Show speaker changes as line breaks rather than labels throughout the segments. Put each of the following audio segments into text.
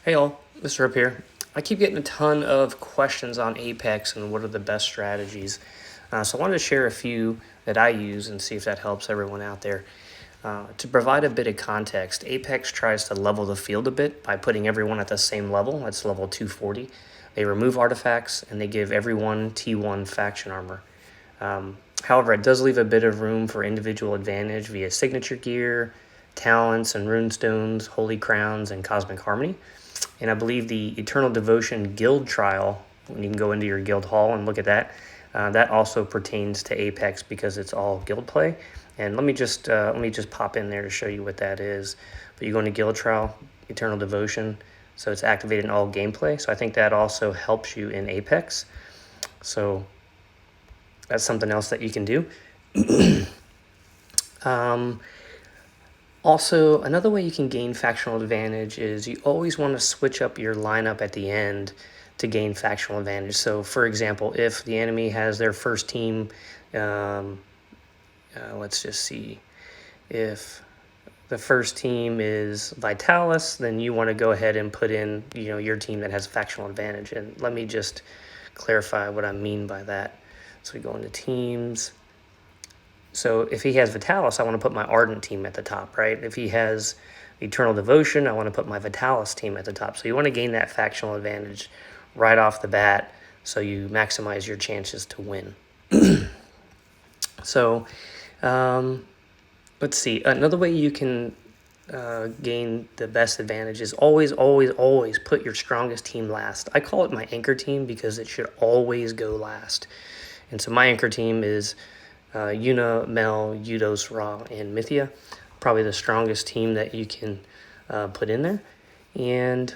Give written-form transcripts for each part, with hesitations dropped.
Hey all, Mr. Rip here. I keep getting a ton of questions on Apex and what are the best strategies. So I wanted to share a few that I use and see if that helps everyone out there. To provide a bit of context, Apex tries to level the field a bit by putting everyone at the same level. That's level 240. They remove artifacts and they give everyone T1 faction armor. However, it does leave a bit of room for individual advantage via signature gear, talents and runestones, holy crowns, and cosmic harmony. And I believe the Eternal Devotion Guild Trial, when you can go into your guild hall and look at that, that also pertains to Apex because it's all guild play. And let me just pop in there to show you what that is. But you go into Guild Trial, Eternal Devotion, so it's activated in all gameplay. So I think that also helps you in Apex. So that's something else that you can do. Also, another way you can gain factional advantage is you always want to switch up your lineup at the end to gain factional advantage. So, for example, if the enemy has their first team, let's just see, if the first team is Vitalis, then you want to go ahead and put in, your team that has factional advantage. And let me just clarify what I mean by that. So we go into teams. So if he has Vitalis, I want to put my Ardent team at the top, right? If he has Eternal Devotion, I want to put my Vitalis team at the top. So you want to gain that factional advantage right off the bat so you maximize your chances to win. So let's see. Another way you can gain the best advantage is always put your strongest team last. I call it my anchor team because it should always go last. And so my anchor team is Yuna, Mel, Eudos, Ra, and Mythia. Probably the strongest team that you can put in there. And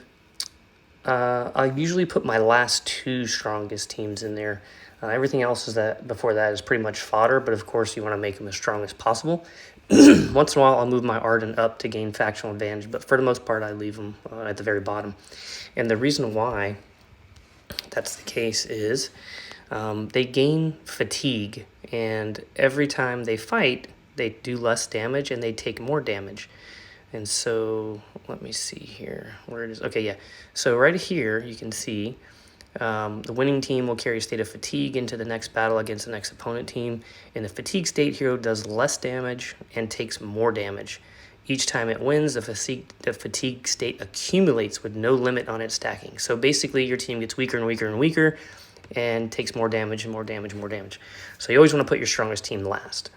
I usually put my last two strongest teams in there. Everything else before that is pretty much fodder, but of course you want to make them as strong as possible. Once in a while I'll move my Ardent up to gain factional advantage, but for the most part I leave them at the very bottom. And the reason why that's the case is they gain fatigue, and every time they fight, they do less damage and they take more damage. And so, let me see here, where it is. Okay, yeah. So right here, you can see the winning team will carry a state of fatigue into the next battle against the next opponent team. In the fatigue state, hero does less damage and takes more damage. Each time it wins, the fatigue state accumulates with no limit on its stacking. So basically, your team gets weaker and weaker and weaker, and takes more damage and more damage and more damage. So you always want to put your strongest team last.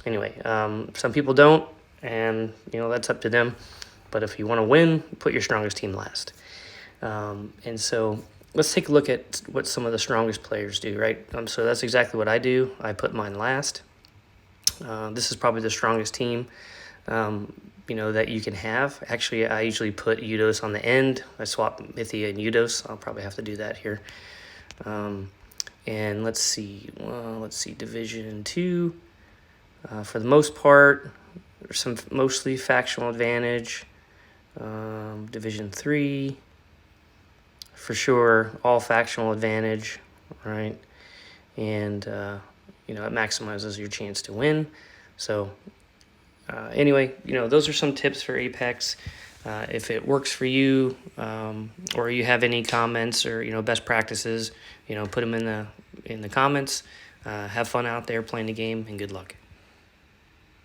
Anyway, some people don't, and that's up to them. But if you want to win, put your strongest team last. And so let's take a look at what some of the strongest players do, right? So that's exactly what I do. I put mine last. This is probably the strongest team, that you can have. Actually, I usually put Eudos on the end. I swap Mythia and Eudos. I'll probably have to do that here. And let's see, Division 2. For the most part, there's some mostly factional advantage. Division 3, for sure, all factional advantage, right? And, it maximizes your chance to win. So, anyway, those are some tips for Apex. If it works for you, or you have any comments or best practices, put them in the comments. Have fun out there playing the game, and good luck.